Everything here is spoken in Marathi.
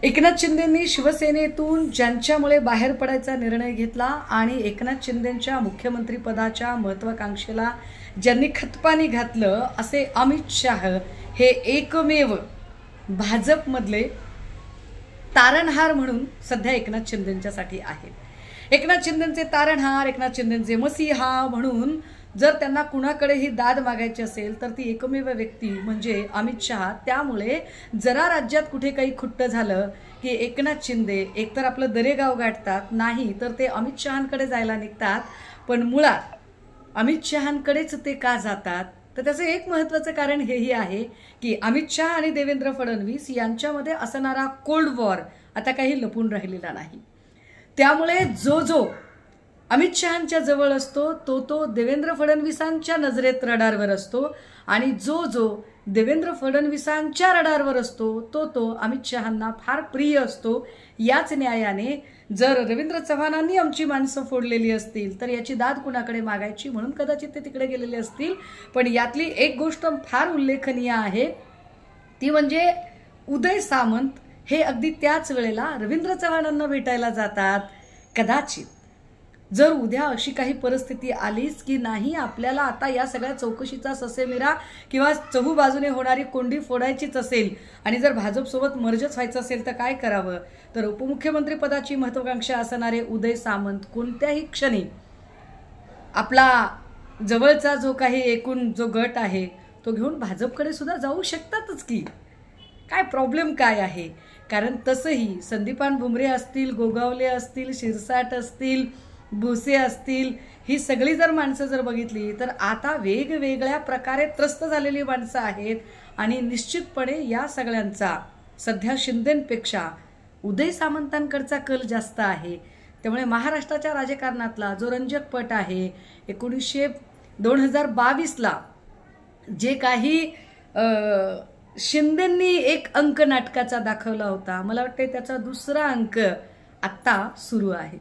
एकनाथ शिंदेंनी शिवसेनेतून ज्यांच्यामुळे बाहेर पडायचा निर्णय घेतला आणि एकनाथ शिंदेंच्या मुख्यमंत्री पदाच्या महत्त्वाकांक्षेला ज्यांनी खतपाणी घातलं असे अमित शाह हे एकमेव भाजपमधले तारणहार म्हणून सध्या एकनाथ शिंदेंच्यासाठी आहेत। एकनाथ शिंदेंचे तारणहार, एकनाथ शिंदेंचे मसीहा म्हणून जर त्यांना कुणाकडेही दाद मागायची असेल तर ती एकमेव व्यक्ती म्हणजे अमित शहा। त्यामुळे जरा राज्यात कुठे काही खुट्ट झालं की एकनाथ शिंदे एकतर आपलं दरेगाव गाठतात, नाही तर ते अमित शहांकडे जायला निघतात। पण मुळात अमित शहांकडेच ते का जातात तर त्याचं एक महत्त्वाचं कारण हेही आहे की अमित शहा आणि देवेंद्र फडणवीस यांच्यामध्ये असणारा कोल्ड वॉर आता काही लपून राहिलेला नाही। त्यामुळे जो अमित शहांच्या जवळ असतो तो देवेंद्र फडणवीसांच्या नजरेत रडारवर असतो आणि जो देवेंद्र फडणवीसांच्या रडारवर असतो तो अमित शहांना फार प्रिय असतो। याच न्यायाने जर रवींद्र चव्हाणांनी आमची माणसं फोडलेली असतील तर याची दाद कुणाकडे मागायची म्हणून कदाचित ते तिकडे गेलेले असतील। पण यातली एक गोष्ट फार उल्लेखनीय आहे ती म्हणजे उदय सामंत हे अगदी त्याच वेळेला रवींद्र चव्हाणांना भेटायला जातात। कदाचित जर उद्या अशी काही परिस्थिती आलीच की नाही आपल्याला आता या सगळ्या चौकशीचा ससेमिरा किंवा चहूबाजूने होणारी कोंडी फोडायचीच असेल आणि जर भाजपसोबत मर्जच व्हायचं असेल तर काय करावं, तर उपमुख्यमंत्री पदाची महत्त्वाकांक्षा असणारे उदय सामंत कोणत्याही क्षणी आपला जवळचा जो काही एकूण जो गट आहे तो घेऊन भाजपकडे सुद्धा जाऊ शकतातच की। काय प्रॉब्लेम काय आहे, कारण तसंही संदीपान भुमरे असतील, गोगावले असतील, शिरसाट असतील, भुसे असतील, ही सगळी जर माणसं जर बघितली तर आता वेगवेगळ्या प्रकारे त्रस्त झालेली माणसं आहेत आणि निश्चितपणे या सगळ्यांचा सध्या शिंदेंपेक्षा उदय सामंतांकडचा कल जास्त आहे। त्यामुळे महाराष्ट्राच्या राजकारणातला जो रंजक पट आहे 2022ला जे काही शिंदेंनी एक अंक नाटकाचा दाखवला होता, मला वाटते त्याचा दुसरा अंक आत्ता सुरू आहे।